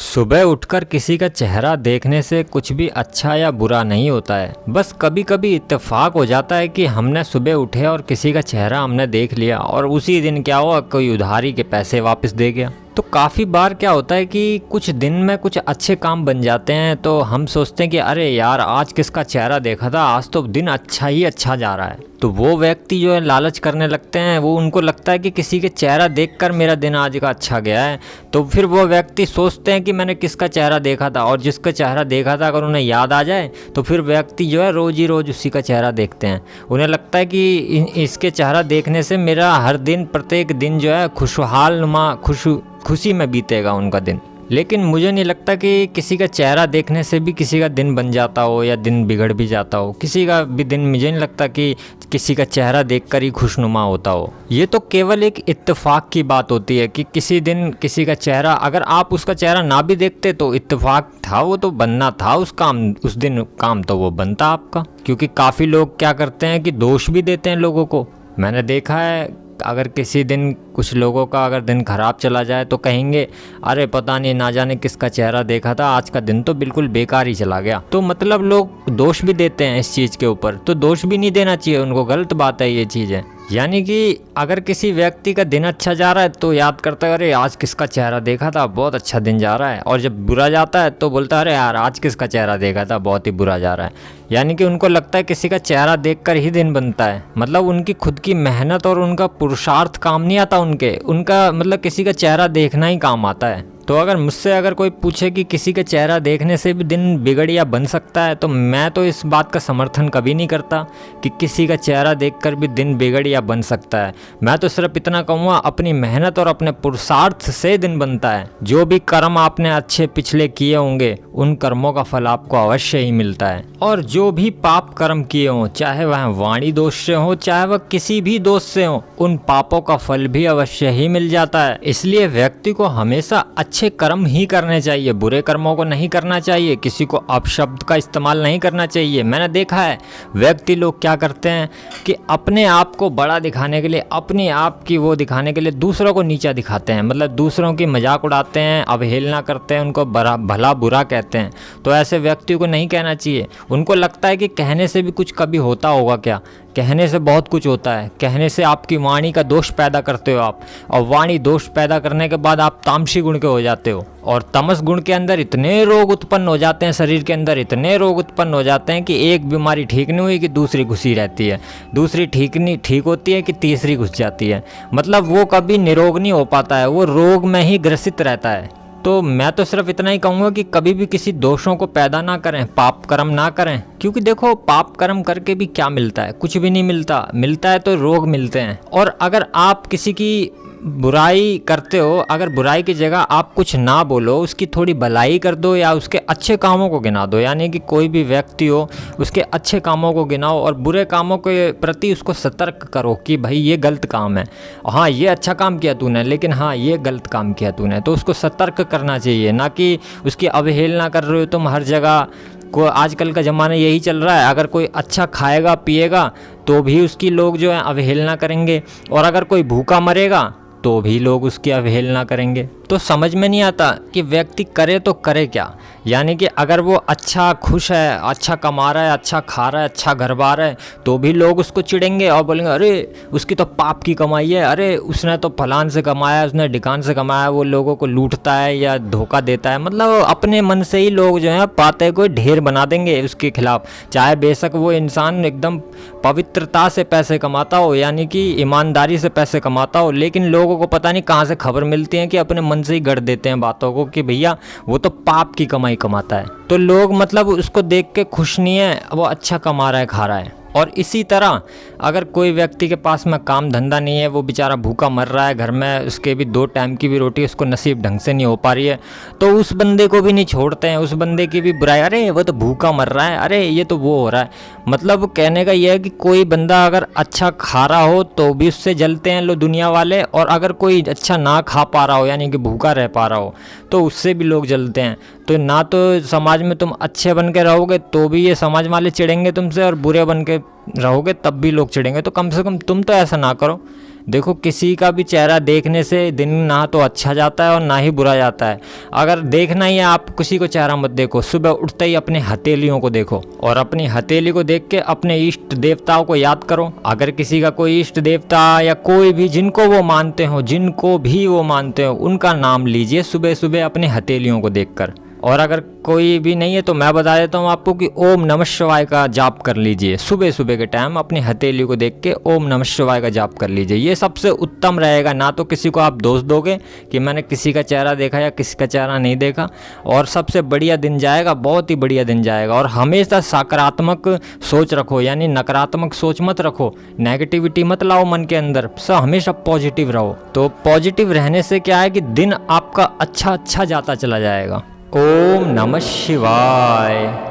सुबह उठकर किसी का चेहरा देखने से कुछ भी अच्छा या बुरा नहीं होता है। बस कभी कभी इत्तेफाक हो जाता है कि हमने सुबह उठे और किसी का चेहरा हमने देख लिया और उसी दिन क्या हुआ, कोई उधारी के पैसे वापस दे गया। तो काफ़ी बार क्या होता है कि कुछ दिन में कुछ अच्छे काम बन जाते हैं तो हम सोचते हैं कि अरे यार, आज किसका चेहरा देखा था, आज तो दिन अच्छा ही अच्छा जा रहा है। तो वो व्यक्ति जो है लालच करने लगते हैं, वो उनको लगता है कि किसी के चेहरा देखकर मेरा दिन आज का अच्छा गया है। तो फिर वो व्यक्ति सोचते हैं कि मैंने किसका चेहरा देखा था, और जिसका चेहरा देखा था अगर उन्हें याद आ जाए तो फिर व्यक्ति जो है रोज़ ही रोज़ उसी का चेहरा देखते हैं। उन्हें लगता है कि इसके चेहरा देखने से मेरा हर दिन प्रत्येक दिन जो है खुशहाल नुमा खुशी में बीतेगा उनका दिन। लेकिन मुझे नहीं लगता कि किसी का चेहरा देखने से भी किसी का दिन बन जाता हो या दिन बिगड़ भी जाता हो। किसी का भी दिन मुझे नहीं लगता कि किसी का चेहरा देखकर ही खुशनुमा होता हो। ये तो केवल एक इत्तेफाक की बात होती है कि किसी दिन किसी का चेहरा, अगर आप उसका चेहरा ना भी देखते तो इत्तेफाक था, वो तो बनना था उस दिन काम तो वो बनता आपका। क्योंकि काफ़ी लोग क्या करते हैं कि दोष भी देते हैं लोगों को। मैंने देखा है, अगर किसी दिन कुछ लोगों का अगर दिन ख़राब चला जाए तो कहेंगे अरे पता नहीं, ना जाने किसका चेहरा देखा था, आज का दिन तो बिल्कुल बेकार ही चला गया। तो मतलब लोग दोष भी देते हैं इस चीज़ के ऊपर। तो दोष भी नहीं देना चाहिए उनको, गलत बात है ये चीज़ें। यानी कि अगर किसी व्यक्ति का दिन अच्छा जा रहा है तो याद करता है अरे आज किसका चेहरा देखा था, बहुत अच्छा दिन जा रहा है। और जब बुरा जाता है तो बोलता है अरे यार, आज किसका चेहरा देखा था, बहुत ही बुरा जा रहा है। यानी कि उनको लगता है किसी का चेहरा देखकर ही दिन बनता है। मतलब उनकी खुद की मेहनत और उनका पुरुषार्थ काम नहीं आता उनका मतलब किसी का चेहरा देखना ही काम आता है। तो अगर मुझसे अगर कोई पूछे कि किसी का चेहरा देखने से भी दिन बिगड़ या बन सकता है, तो मैं तो इस बात का समर्थन कभी नहीं करता कि किसी का चेहरा देखकर भी दिन बिगड़ या बन सकता है। मैं तो सिर्फ इतना कहूँगा, अपनी मेहनत और अपने पुरुषार्थ से दिन बनता है। जो भी कर्म आपने अच्छे पिछले किए होंगे उन कर्मों का फल आपको अवश्य ही मिलता है। और जो भी पाप कर्म किए हों, चाहे वह वाणी दोष से हो चाहे वह किसी भी दोष से हो, उन पापों का फल भी अवश्य ही मिल जाता है। इसलिए व्यक्ति को हमेशा अच्छे कर्म ही करने चाहिए, बुरे कर्मों को नहीं करना चाहिए। किसी को अपशब्द का इस्तेमाल नहीं करना चाहिए। मैंने देखा है व्यक्ति लोग क्या करते हैं कि अपने आप को बड़ा दिखाने के लिए, अपने आप की वो दिखाने के लिए दूसरों को नीचा दिखाते हैं। मतलब दूसरों की मजाक उड़ाते हैं, अवहेलना करते हैं, उनको भला बुरा कहते हैं। तो ऐसे व्यक्ति को नहीं कहना चाहिए। उनको लगता है कि कहने से भी कुछ कभी होता होगा क्या। कहने से बहुत कुछ होता है। कहने से आपकी वाणी का दोष पैदा करते हो आप, और वाणी दोष पैदा करने के बाद आप तामसी गुण के हो जाते हो। और तमस गुण के अंदर इतने रोग उत्पन्न हो जाते हैं, शरीर के अंदर इतने रोग उत्पन्न हो जाते हैं कि एक बीमारी ठीक नहीं हुई कि दूसरी घुसी रहती है, दूसरी ठीक होती है कि तीसरी घुस जाती है। मतलब वो कभी निरोग नहीं हो पाता है, वो रोग में ही ग्रसित रहता है। तो मैं तो सिर्फ इतना ही कहूँगा कि कभी भी किसी दोषों को पैदा ना करें, पाप कर्म ना करें। क्योंकि देखो, पाप कर्म करके भी क्या मिलता है, कुछ भी नहीं मिलता है तो रोग मिलते हैं। और अगर आप किसी की बुराई करते हो, अगर बुराई की जगह आप कुछ ना बोलो, उसकी थोड़ी भलाई कर दो या उसके अच्छे कामों को गिना दो। यानी कि कोई भी व्यक्ति हो, उसके अच्छे कामों को गिनाओ और बुरे कामों के प्रति उसको सतर्क करो कि भाई ये गलत काम है, हाँ ये अच्छा काम किया तूने, लेकिन हाँ ये गलत काम किया तूने। तो उसको सतर्क करना चाहिए, ना कि उसकी अवहेलना कर रहे हो तुम हर जगह को। आजकल का ज़माना यही चल रहा है, अगर कोई अच्छा खाएगा पिएगा तो भी उसकी लोग जो है अवहेलना करेंगे, और अगर कोई भूखा मरेगा तो भी लोग उसकी अवहेलना करेंगे। तो समझ में नहीं आता कि व्यक्ति करे तो करे क्या। यानी कि अगर वो अच्छा खुश है, अच्छा कमा रहा है, अच्छा खा रहा है, अच्छा घर बार है, तो भी लोग उसको चिढ़ेंगे और बोलेंगे अरे उसकी तो पाप की कमाई है, अरे उसने तो फलान से कमाया, उसने ढिकान से कमाया, वो लोगों को लूटता है या धोखा देता है। मतलब अपने मन से ही लोग जो है बातें को ढेर बना देंगे उसके खिलाफ। चाहे बेशक वो इंसान एकदम पवित्रता से पैसे कमाता हो, यानी कि ईमानदारी से पैसे कमाता हो, लेकिन लोगों को पता नहीं कहाँ से खबर मिलती है कि अपने मन से ही गढ़ देते हैं बातों को कि भैया वो तो पाप की कमाई कमाता है। तो लोग मतलब उसको देख के खुश नहीं है, वो अच्छा कमा रहा है, खा रहा है। और इसी तरह अगर कोई व्यक्ति के पास में काम धंधा नहीं है, वो बेचारा भूखा मर रहा है, घर में उसके भी 2 टाइम की भी रोटी उसको नसीब ढंग से नहीं हो पा रही है, तो उस बंदे को भी नहीं छोड़ते हैं, उस बंदे की भी बुराई, अरे वो तो भूखा मर रहा है, अरे ये तो वो हो रहा है। मतलब कहने का ये है कि कोई बंदा अगर अच्छा खा रहा हो तो भी उससे जलते हैं लोग दुनिया वाले, और अगर कोई अच्छा ना खा पा रहा हो यानी कि भूखा रह पा रहा हो तो उससे भी लोग जलते हैं। तो ना तो समाज में तुम अच्छे बन के रहोगे तो भी ये समाज वाले चिढ़ेंगे तुमसे, और बुरे बन के रहोगे तब भी लोग चिढ़ेंगे। तो कम से कम तुम तो ऐसा ना करो। देखो किसी का भी चेहरा देखने से दिन ना तो अच्छा जाता है और ना ही बुरा जाता है। अगर देखना ही है आप किसी को चेहरा मत देखो, सुबह उठते ही अपने हथेलियों को देखो और अपनी हथेली को देख के अपने इष्ट देवताओं को याद करो। अगर किसी का कोई इष्ट देवता या कोई भी जिनको वो मानते हो उनका नाम लीजिए सुबह सुबह अपने हथेलियों को देखकर। और अगर कोई भी नहीं है तो मैं बता देता हूँ आपको कि ओम नमः शिवाय का जाप कर लीजिए सुबह सुबह के टाइम, अपनी हथेली को देख के ओम नमः शिवाय का जाप कर लीजिए। ये सबसे उत्तम रहेगा। ना तो किसी को आप दोष दोगे कि मैंने किसी का चेहरा देखा या किसी का चेहरा नहीं देखा, और सबसे बढ़िया दिन जाएगा, बहुत ही बढ़िया दिन जाएगा। और हमेशा सकारात्मक सोच रखो, यानी नकारात्मक सोच मत रखो, नेगेटिविटी मत लाओ मन के अंदर, हमेशा पॉजिटिव रहो। तो पॉजिटिव रहने से क्या है कि दिन आपका अच्छा अच्छा जाता चला जाएगा। ओम नमः शिवाय।